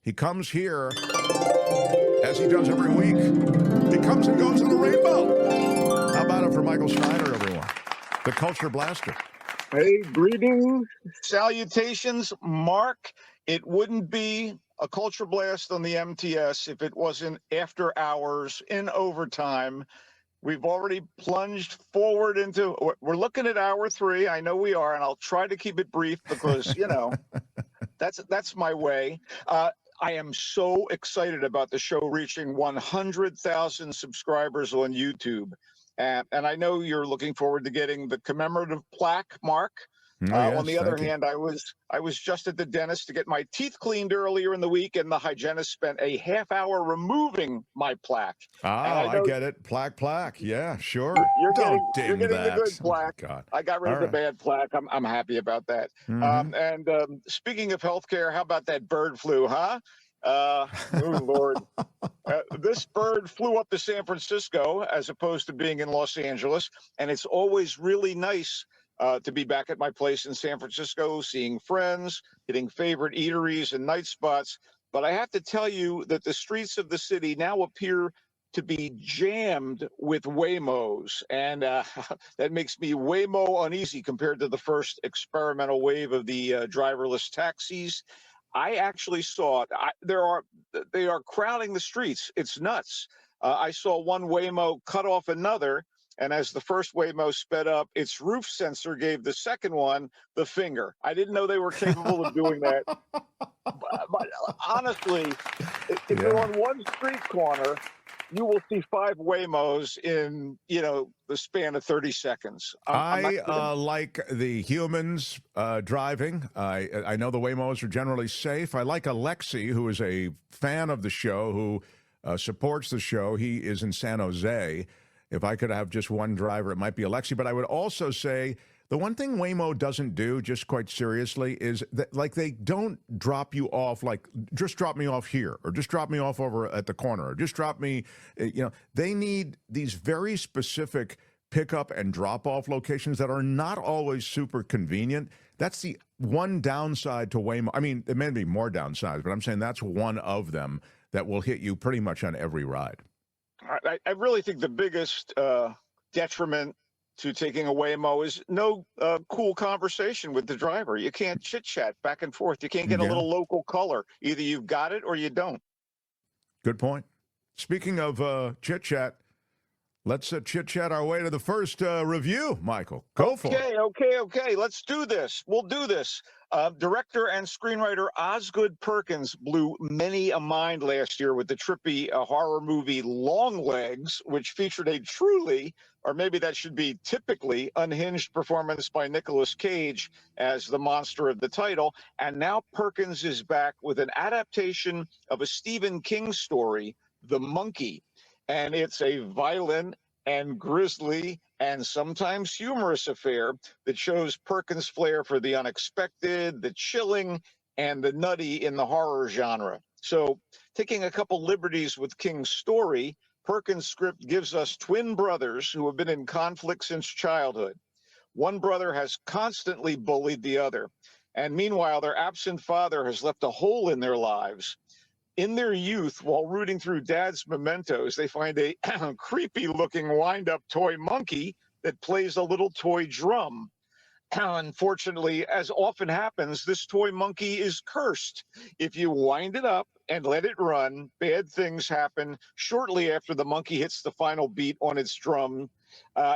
He comes here, as he does every week. He comes and goes in a rainbow. How about it for Michael Snyder, everyone? The Culture Blaster. Hey, greetings, salutations, Mark. It wouldn't be a Culture Blast on the MTS if it wasn't after hours in overtime. We've already plunged forward into, we're looking at hour 3. I know we are, and I'll try to keep it brief because, that's my way. I am so excited about the show reaching 100,000 subscribers on YouTube. And I know you're looking forward to getting the commemorative plaque, Mark. Yes, on the other hand, I was just at the dentist to get my teeth cleaned earlier in the week, and the hygienist spent a half hour removing my plaque. Oh, I get it. Plaque. Yeah, sure. You're Don't getting ding the that. good plaque. Oh, God. I got rid of the bad plaque. I'm happy about that. Speaking of healthcare, how about that bird flu, huh? Oh, Lord. This bird flew up to San Francisco as opposed to being in Los Angeles, and it's always really nice to be back at my place in San Francisco, seeing friends, hitting favorite eateries and night spots. But I have to tell you that the streets of the city now appear to be jammed with Waymos, and that makes me Waymo uneasy compared to the first experimental wave of the driverless taxis. I actually saw it. They are crowding the streets. It's nuts. I saw one Waymo cut off another, and as the first Waymo sped up, its roof sensor gave the second one the finger. I didn't know they were capable of doing that. But honestly, if you're on one street corner, you will see 5 Waymos in, the span of 30 seconds. I like the humans driving. I know the Waymos are generally safe. I like Alexi, who is a fan of the show, who supports the show. He is in San Jose. If I could have just one driver, it might be Alexi. But I would also say the one thing Waymo doesn't do, just quite seriously, is that, they don't drop you off, just drop me off here, or just drop me off over at the corner, or just drop me, they need these very specific pickup and drop-off locations that are not always super convenient. That's the one downside to Waymo. I mean, there may be more downsides, but I'm saying that's one of them that will hit you pretty much on every ride. I really think the biggest detriment to taking a Waymo is no cool conversation with the driver. You can't chit-chat back and forth. You can't get a little local color. Either you've got it or you don't. Good point. Speaking of chit-chat, let's chit-chat our way to the first review, Michael. Go for it. Okay. Let's do this. We'll do this. Director and screenwriter Osgood Perkins blew many a mind last year with the trippy horror movie Longlegs, which featured a truly, or maybe that should be typically, unhinged performance by Nicolas Cage as the monster of the title. And now Perkins is back with an adaptation of a Stephen King story, The Monkey. And it's a violent and grisly and sometimes humorous affair that shows Perkins' flair for the unexpected, the chilling, and the nutty in the horror genre. So, taking a couple liberties with King's story, Perkins' script gives us twin brothers who have been in conflict since childhood. One brother has constantly bullied the other, and meanwhile, their absent father has left a hole in their lives. In their youth, while rooting through Dad's mementos, they find a creepy-looking wind-up toy monkey that plays a little toy drum. Unfortunately, as often happens, this toy monkey is cursed. If you wind it up and let it run, bad things happen shortly after the monkey hits the final beat on its drum.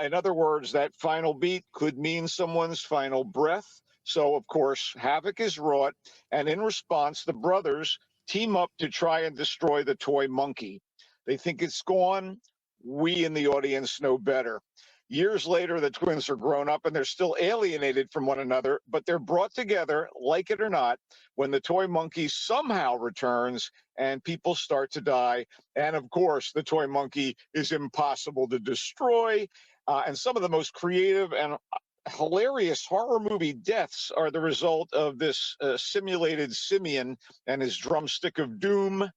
In other words, that final beat could mean someone's final breath. So, of course, havoc is wrought, and in response, the brothers team up to try and destroy the toy monkey. They think it's gone. We in the audience know better. Years later, the twins are grown up and they're still alienated from one another, but they're brought together, like it or not, when the toy monkey somehow returns and people start to die. And of course, the toy monkey is impossible to destroy. And some of the most creative and hilarious horror movie deaths are the result of this simulated simian and his drumstick of doom.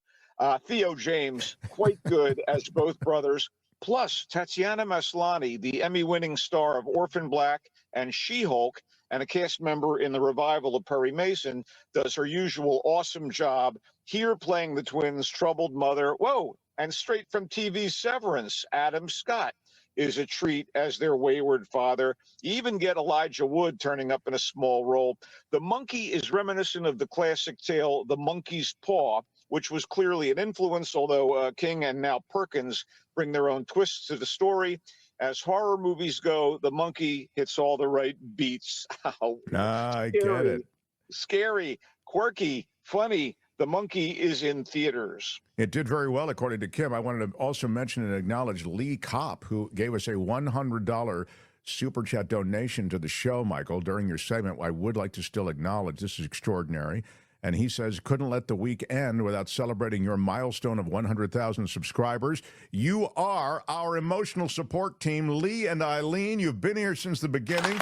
Theo James, quite good as both brothers. Plus, Tatiana Maslany, the Emmy-winning star of Orphan Black and She-Hulk, and a cast member in the revival of Perry Mason, does her usual awesome job Here playing the twins' troubled mother. Whoa, and straight from TV's Severance, Adam Scott is a treat as their wayward father. You even get Elijah Wood turning up in a small role. The monkey is reminiscent of the classic tale, The Monkey's Paw, which was clearly an influence, although King and now Perkins bring their own twists to the story. As horror movies go, The Monkey hits all the right beats. I get it. Scary, quirky, funny. The Monkey is in theaters. It did very well, according to Kim. I wanted to also mention and acknowledge Lee Kopp, who gave us a $100 super chat donation to the show, Michael, during your segment. I would like to still acknowledge this is extraordinary. And he says, couldn't let the week end without celebrating your milestone of 100,000 subscribers. You are our emotional support team, Lee and Eileen. You've been here since the beginning.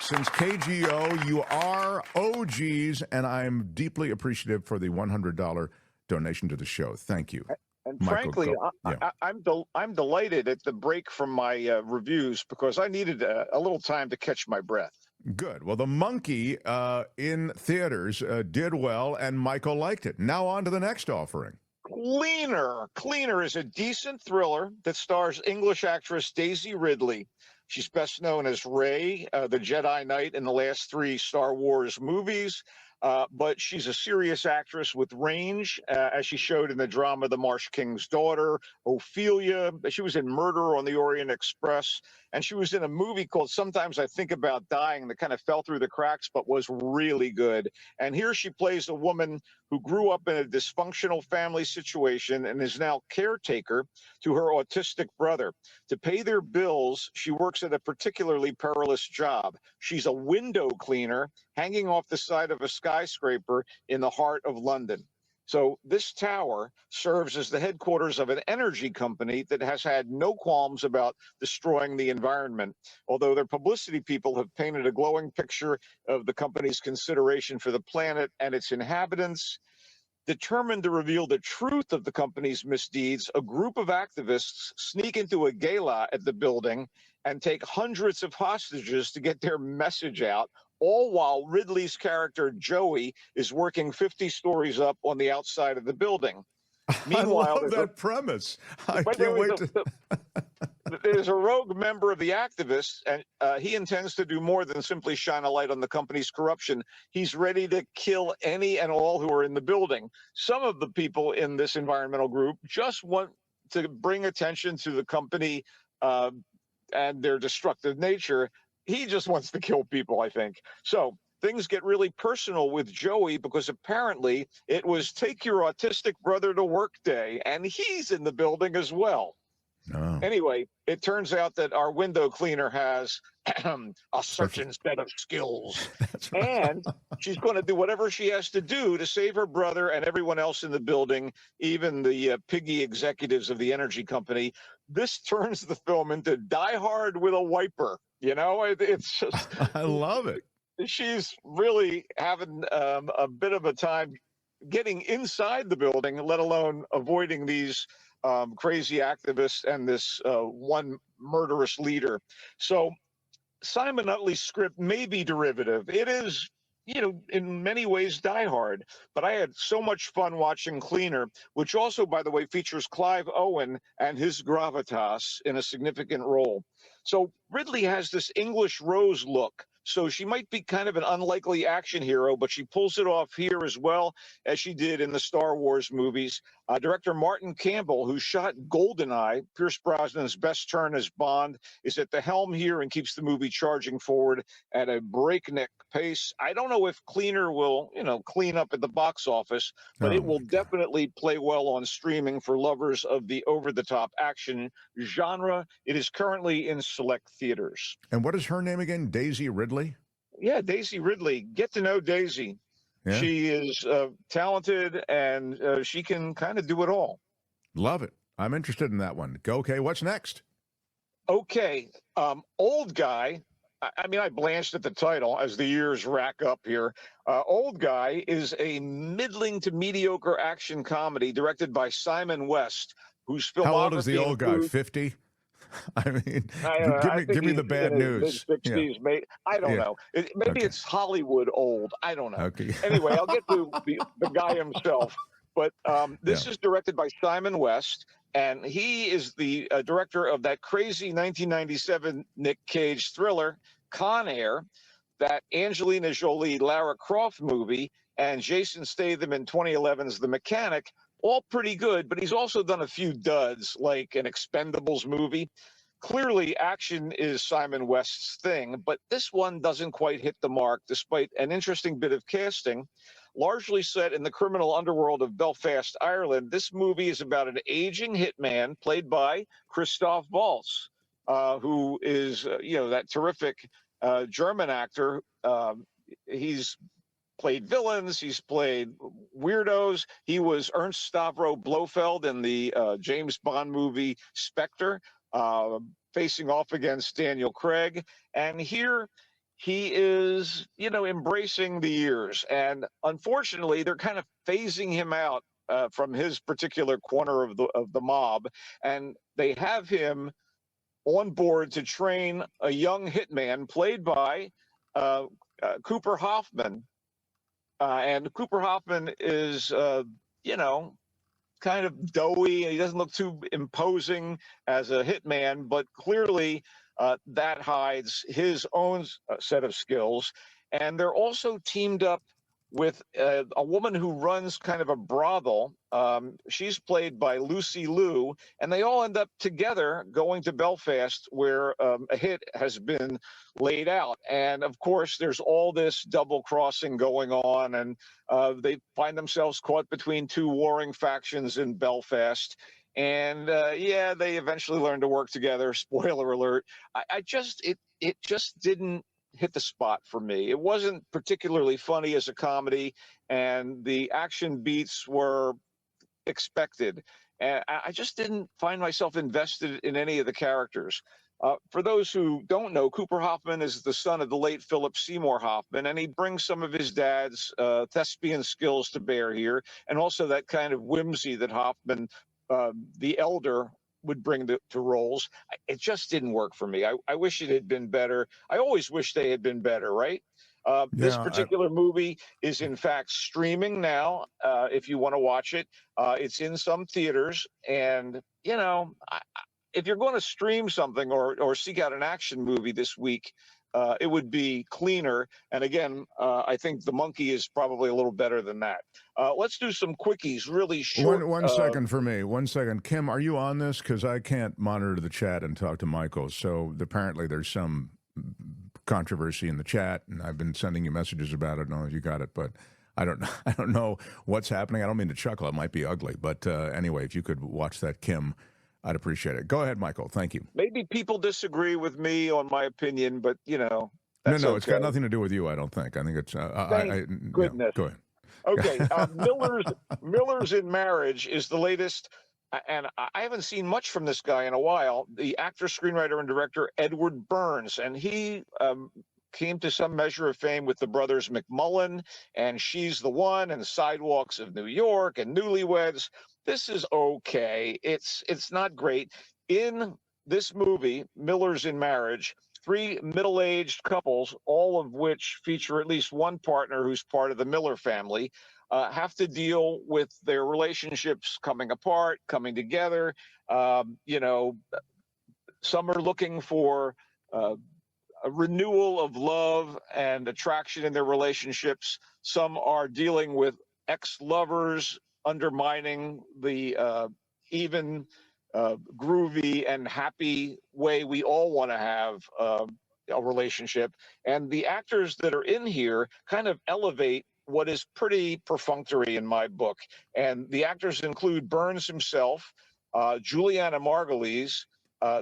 Since KGO, you are OGs, and I'm deeply appreciative for the $100 donation to the show. Thank you. And Michael, frankly, yeah. I'm delighted at the break from my reviews because I needed a little time to catch my breath. Good. Well, The Monkey in theaters did well, and Michael liked it. Now on to the next offering. Cleaner. Cleaner is a decent thriller that stars English actress Daisy Ridley. She's best known as Rey, the Jedi Knight in the last 3 Star Wars movies, but she's a serious actress with range, as she showed in the drama The Marsh King's Daughter, Ophelia. She was in Murder on the Orient Express, and she was in a movie called Sometimes I Think About Dying that kind of fell through the cracks but was really good. And here she plays a woman who grew up in a dysfunctional family situation and is now caretaker to her autistic brother. To pay their bills, she works at a particularly perilous job. She's a window cleaner hanging off the side of a skyscraper in the heart of London. So this tower serves as the headquarters of an energy company that has had no qualms about destroying the environment, although their publicity people have painted a glowing picture of the company's consideration for the planet and its inhabitants. Determined to reveal the truth of the company's misdeeds, a group of activists sneak into a gala at the building and take hundreds of hostages to get their message out, all while Ridley's character Joey is working 50 stories up on the outside of the building. Meanwhile, I love that premise. I can't wait to... There's a rogue member of the activists, and he intends to do more than simply shine a light on the company's corruption. He's ready to kill any and all who are in the building. Some of the people in this environmental group just want to bring attention to the company and their destructive nature. He just wants to kill people, I think. So things get really personal with Joey because apparently it was Take Your Autistic Brother to Work Day, and he's in the building as well. Oh. Anyway, it turns out that our window cleaner has a certain set of skills. Right. And she's going to do whatever she has to do to save her brother and everyone else in the building, even the piggy executives of the energy company. This turns the film into Die Hard with a wiper. You know, it's just... I love it. She's really having a bit of a time getting inside the building, let alone avoiding these crazy activists and this one murderous leader. So Simon Utley's script may be derivative. It is, you know, in many ways Die Hard, but I had so much fun watching Cleaner, which also, by the way, features Clive Owen and his gravitas in a significant role. So Ridley has this English Rose look. So she might be kind of an unlikely action hero, but she pulls it off here as well as she did in the Star Wars movies. Director Martin Campbell, who shot GoldenEye, Pierce Brosnan's best turn as Bond, is at the helm here and keeps the movie charging forward at a breakneck pace. I don't know if Cleaner will, you know, clean up at the box office, but it will definitely play well on streaming for lovers of the over-the-top action genre. It is currently in select theaters. And what is her name again? Daisy Ridley? Yeah, Daisy Ridley. Get to know Daisy. Yeah. She is talented, and she can kind of do it all. Love it. I'm interested in that one. Okay, what's next? Okay, Old Guy. I mean, I blanched at the title as the years rack up here. Old Guy is a middling to mediocre action comedy directed by Simon West, whose filmography... How old is the old guy, 50? I mean, give me the bad news. Mid-60s, yeah. I don't know. Maybe it's Hollywood old. I don't know. Okay. Anyway, I'll get to the guy himself. But Yeah. this is directed by Simon West, and he is the director of that crazy 1997 Nick Cage thriller, Con Air, that Angelina Jolie Lara Croft movie, and Jason Statham in 2011's The Mechanic. All pretty good, but he's also done a few duds, like an Expendables movie. Clearly, action is Simon West's thing, but this one doesn't quite hit the mark, despite an interesting bit of casting. Largely set in the criminal underworld of Belfast, Ireland, this movie is about an aging hitman played by Christoph Waltz, who is, that terrific German actor. He's played villains. He's played weirdos. He was Ernst Stavro Blofeld in the James Bond movie Spectre, facing off against Daniel Craig. And here he is, embracing the years. And unfortunately, they're kind of phasing him out from his particular corner of the mob, and they have him on board to train a young hitman played by Cooper Hoffman. And Cooper Hoffman is, kind of doughy. He doesn't look too imposing as a hitman, but clearly that hides his own set of skills. And they're also teamed up with a woman who runs kind of a brothel. She's played by Lucy Liu, and they all end up together going to Belfast, where a hit has been laid out. And of course, there's all this double crossing going on, and they find themselves caught between two warring factions in Belfast. And they eventually learn to work together. Spoiler alert. It just didn't hit the spot for me. It wasn't particularly funny as a comedy, and the action beats were expected. And I just didn't find myself invested in any of the characters. For those who don't know, Cooper Hoffman is the son of the late Philip Seymour Hoffman, and he brings some of his dad's thespian skills to bear here, and also that kind of whimsy that Hoffman, the elder, would bring to roles. It just didn't work for me. I wish it had been better. I always wish they had been better, right? This particular movie is in fact streaming now. If you want to watch it, it's in some theaters. And, if you're going to stream something or seek out an action movie this week, it would be cleaner. And again, I think The Monkey is probably a little better than that. Let's do some quickies, really short. One second for me. 1 second. Kim, are you on this? Because I can't monitor the chat and talk to Michael. So apparently there's some controversy in the chat, and I've been sending you messages about it. No, you got it, but I don't know what's happening. I don't mean to chuckle. It might be ugly. But anyway, if you could watch that, Kim, I'd appreciate it. Go ahead, Michael. Thank you. Maybe people disagree with me on my opinion, but, No, okay. It's got nothing to do with you, I don't think. I think it's... Thank goodness. Yeah, go ahead. Okay, Miller's in Marriage is the latest, and I haven't seen much from this guy in a while. The actor, screenwriter, and director Edward Burns, and he came to some measure of fame with the brothers McMullen and She's the One and Sidewalks of New York and Newlyweds. This is okay. It's not great. In this movie, Miller's in Marriage, three middle-aged couples, all of which feature at least one partner who's part of the Miller family, have to deal with their relationships coming apart, coming together. Some are looking for a renewal of love and attraction in their relationships. Some are dealing with ex-lovers undermining the even groovy and happy way we all want to have a relationship. And the actors that are in here kind of elevate what is pretty perfunctory in my book. And the actors include Burns himself, Juliana Margulies,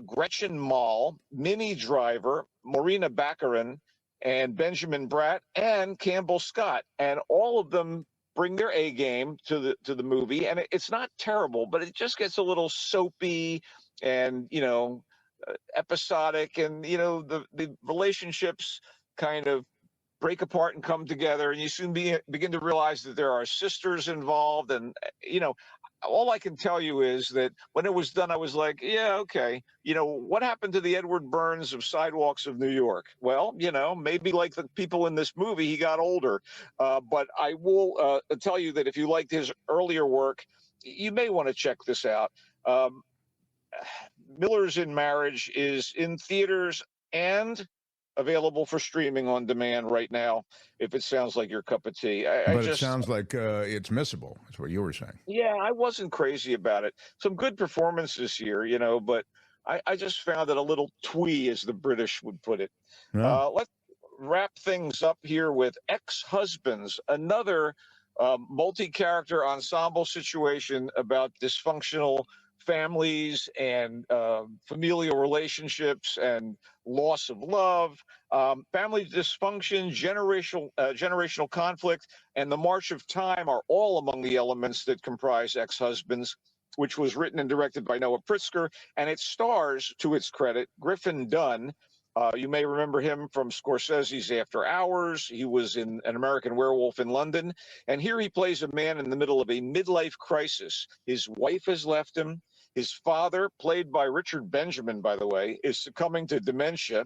Gretchen Mol, Minnie Driver, Morena Baccarin, and Benjamin Bratt, and Campbell Scott. And all of them bring their A game to the movie, and it's not terrible, but it just gets a little soapy and episodic, and the relationships kind of break apart and come together, and you soon begin to realize that there are sisters involved, and all I can tell you is that when it was done, I was like, yeah, okay. What happened to the Edward Burns of Sidewalks of New York? Well, maybe like the people in this movie, he got older. But I will tell you that if you liked his earlier work, you may want to check this out. Um, Miller's in Marriage is in theaters and available for streaming on demand right now, if it sounds like your cup of tea. I But it just sounds like it's missable. That's what you were saying. Yeah, I wasn't crazy about it. Some good performances here, but I just found it a little twee, as the British would put it. Yeah. Let's wrap things up here with Ex-Husbands, another multi-character ensemble situation about dysfunctional families and familial relationships and loss of love, family dysfunction, generational conflict, and the march of time are all among the elements that comprise Ex-Husbands, which was written and directed by Noah Pritzker, and it stars, to its credit, Griffin Dunn. You may remember him from Scorsese's After Hours. He was in An American Werewolf in London. And here he plays a man in the middle of a midlife crisis. His wife has left him. His father, played by Richard Benjamin, by the way, is succumbing to dementia.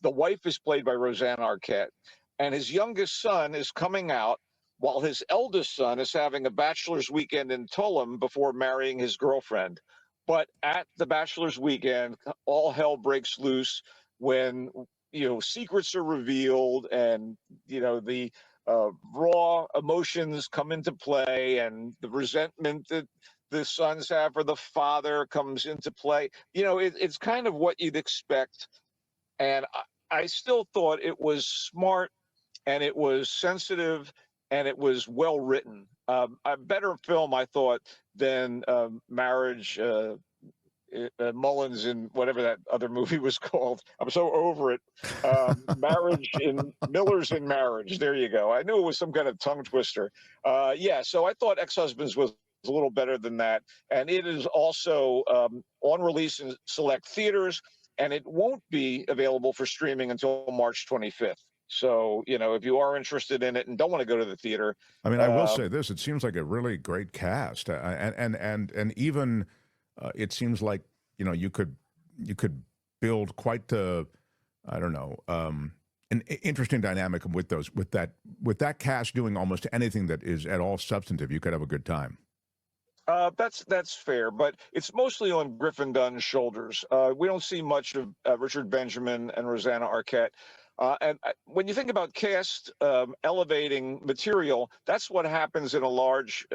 The wife is played by Roseanne Arquette. And his youngest son is coming out while his eldest son is having a bachelor's weekend in Tulum before marrying his girlfriend. But at the bachelor's weekend, all hell breaks loose when secrets are revealed, and the raw emotions come into play, and the resentment that the sons have for the father comes into play. It's kind of what you'd expect, and I still thought it was smart, and it was sensitive, and it was well written. A better film, I thought, than Marriage. Mullins in whatever that other movie was called. I'm so over it. Miller's in Marriage. There you go. I knew it was some kind of tongue twister. So I thought Ex-Husbands was a little better than that. And it is also on release in select theaters, and it won't be available for streaming until March 25th. So, if you are interested in it and don't want to go to the theater. I mean, I will say this: it seems like a really great cast, and even it seems like you could build quite the, I don't know, an interesting dynamic with that cast doing almost anything that is at all substantive. You could have a good time. That's fair, but it's mostly on Griffin Dunn's shoulders. We don't see much of Richard Benjamin and Rosanna Arquette. And when you think about cast elevating material, that's what happens in a large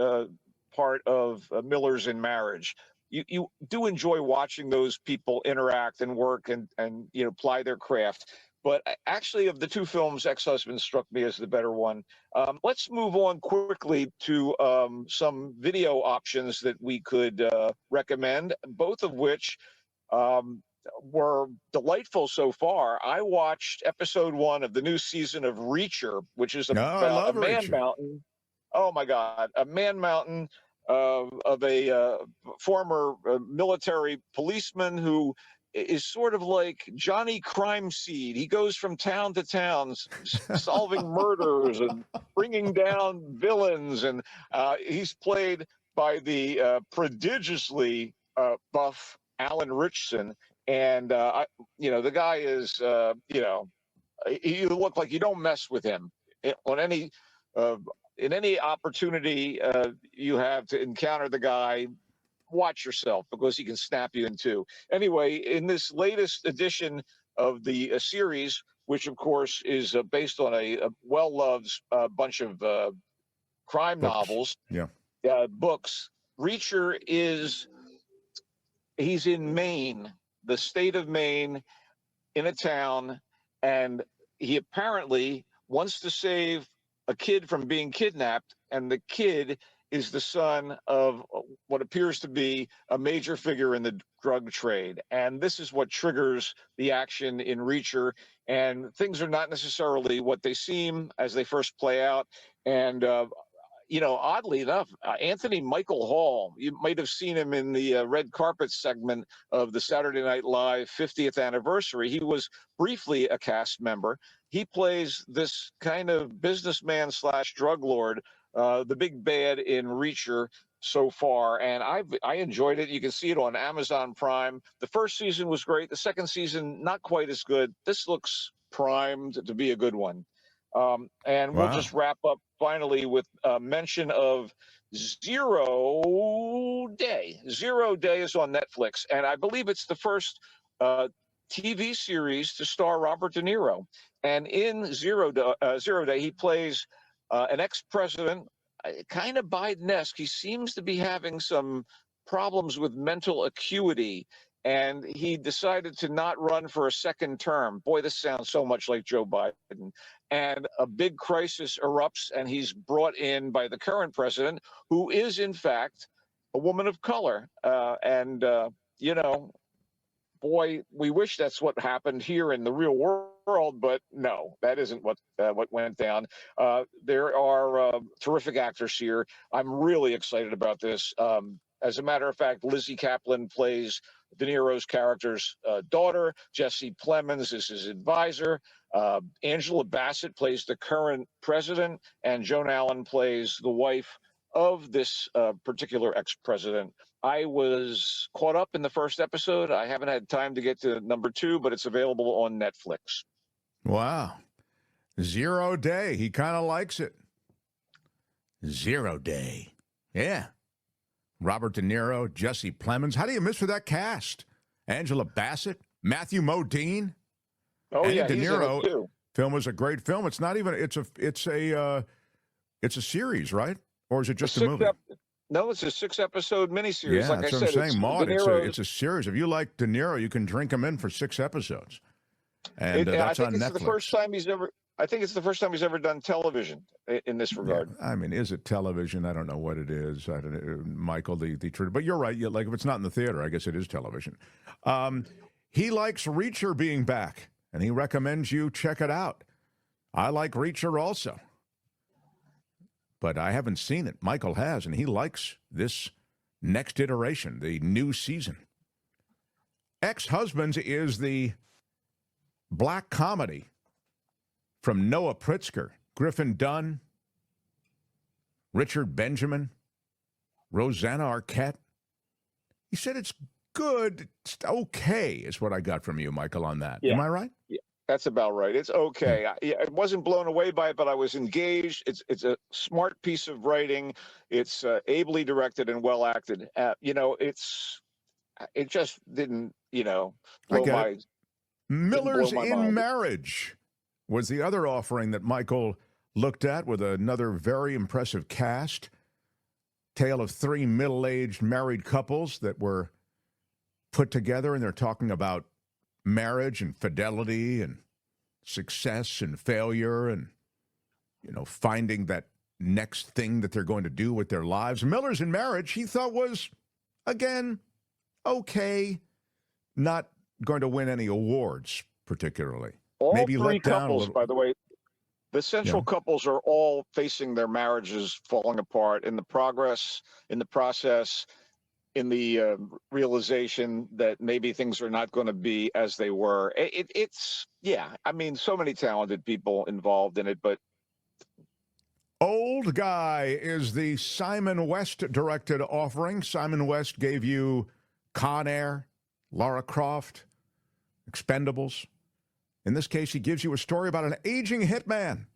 part of Miller's in Marriage. You do enjoy watching those people interact and work and ply their craft. But actually, of the two films, Ex-Husband struck me as the better one. Let's move on quickly to some video options that we could recommend, both of which were delightful so far. I watched episode 1 of the new season of Reacher, which is about a man Reacher. mountain. Oh my God, a man mountain of a former military policeman who is sort of like Johnny Crime Seed. He goes from town to town, solving murders and bringing down villains. And he's played by the prodigiously buff Alan Richson. And, the guy is, he look like you don't mess with him on any in any opportunity you have to encounter the guy. Watch yourself, because he can snap you in two. Anyway, in this latest edition of the series, which of course is based on a well-loved bunch of crime novels, books, Reacher he's in Maine, the state of Maine, in a town, and he apparently wants to save a kid from being kidnapped, and the kid is the son of what appears to be a major figure in the drug trade. And this is what triggers the action in Reacher. And things are not necessarily what they seem as they first play out. And, oddly enough, Anthony Michael Hall, you might have seen him in the red carpet segment of the Saturday Night Live 50th anniversary. He was briefly a cast member. He plays this kind of businessman / drug lord, the big bad in Reacher. so far, and I enjoyed it. You can see it on Amazon Prime. The first season was great. The second season, not quite as good. This looks primed to be a good one. And we'll Wow. just wrap up finally with a mention of Zero Day. Zero Day is on Netflix, and I believe it's the first TV series to star Robert De Niro. And in Zero Day, he plays an ex-president, kind of Biden-esque. He seems to be having some problems with mental acuity, and he decided to not run for a second term. Boy, this sounds so much like Joe Biden. And a big crisis erupts, and he's brought in by the current president, who is, in fact, a woman of color. You know, boy, we wish that's what happened here in the real world, but no, that isn't what went down. There are terrific actors here. I'm really excited about this. As a matter of fact, Lizzie Kaplan plays De Niro's character's daughter. Jesse Plemons is his advisor. Angela Bassett plays the current president, and Joan Allen plays the wife of this particular ex-president. I was caught up in the first episode. I haven't had time to get to number 2, but it's available on Netflix. Wow. Zero Day. He kind of likes it. Zero Day. Yeah. Robert De Niro, Jesse Plemons. How do you miss for that cast? Angela Bassett, Matthew Modine. Oh, and yeah, De he's in it Niro. too. Film was a great film. It's not even. It's a series, right? Or is it just a movie? No, it's a 6-episode miniseries. Yeah, like that's I what said, I'm saying, Maud. it's It's a series. If you like De Niro, you can drink him in for 6 episodes, and that's on Netflix. The first time he's ever. I think it's the first time he's ever done television in this regard. Yeah, I mean, is it television? I don't know what it is. I don't know, Michael, but you're right. Like if it's not in the theater, I guess it is television. He likes Reacher being back, and he recommends you check it out. I like Reacher also, but I haven't seen it. Michael has, and he likes this next iteration, the new season. Ex-Husbands is the black comedy from Noah Pritzker, Griffin Dunn, Richard Benjamin, Rosanna Arquette. He said it's good. It's okay, is what I got from you, Michael, on that. Yeah. Am I right? Yeah, that's about right. It's okay. I wasn't blown away by it, but I was engaged. It's a smart piece of writing. It's ably directed and well acted. It just didn't, blow my. Millers in mind. Marriage was the other offering that Michael looked at, with another very impressive cast. Tale of 3 middle-aged married couples that were put together, and they're talking about marriage and fidelity and success and failure and, finding that next thing that they're going to do with their lives. Millers in Marriage, he thought was, again, okay, not going to win any awards particularly. All Maybe 3 let down couples, by the way, the central couples are all facing their marriages falling apart in the process, in the realization that maybe things are not going to be as they were. So many talented people involved in it, but. Old Guy is the Simon West-directed offering. Simon West gave you Con Air, Lara Croft, Expendables. In this case, he gives you a story about an aging hitman,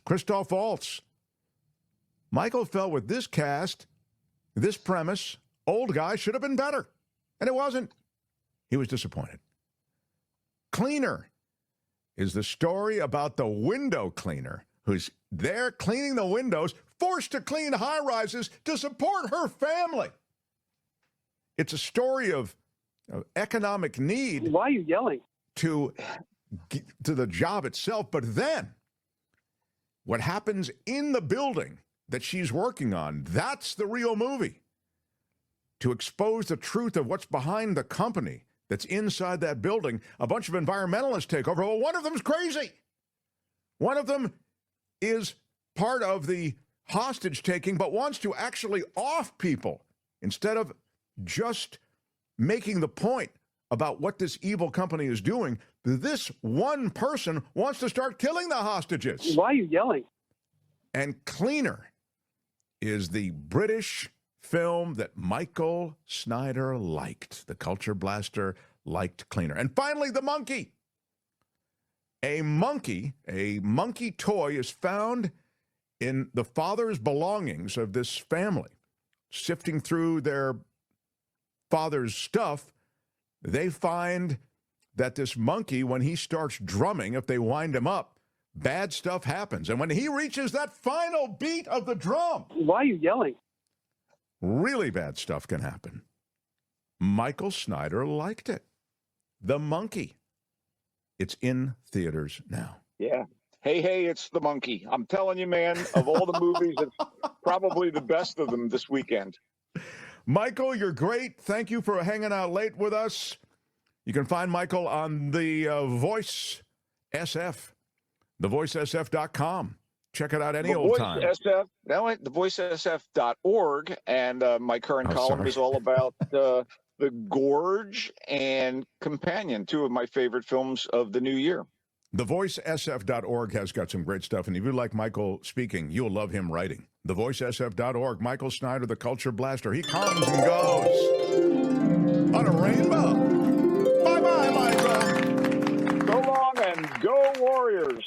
Christoph Waltz. Michael felt with this cast, this premise, Old Guy should have been better, and it wasn't. He was disappointed. Cleaner is the story about the window cleaner who's there cleaning the windows, forced to clean high-rises to support her family. It's a story of economic need. Why are you yelling? To the job itself, but then what happens in the building that she's working on, that's the real movie. To expose the truth of what's behind the company that's inside that building, a bunch of environmentalists take over. Well, one of them's crazy. One of them is part of the hostage taking, but wants to actually off people instead of just making the point about what this evil company is doing. This one person wants to start killing the hostages. Why are you yelling? And Cleaner is the British film that Michael Snyder liked. The Culture Blaster liked cleaner. And finally, the monkey. A monkey toy is found in the father's belongings of this family. Sifting through their father's stuff, they find that this monkey, when he starts drumming, if they wind him up, bad stuff happens. And when he reaches that final beat of the drum, why are you yelling? Really bad stuff can happen. Michael Snyder liked it. The Monkey. It's in theaters now. Yeah. Hey, it's the monkey. I'm telling you, man, of all the movies, it's probably the best of them this weekend. Michael, you're great. Thank you for hanging out late with us. You can find Michael on the Voice SF, thevoicesf.com. Check it out any old time. TheVoiceSF.org, and my current column is all about The Gorge and Companion, two of my favorite films of the new year. TheVoiceSF.org has got some great stuff, and if you like Michael speaking, you'll love him writing. TheVoiceSF.org, Michael Snyder, the Culture Blaster. He comes and goes on a rainbow. Bye-bye, Michael. So long, and go Warriors.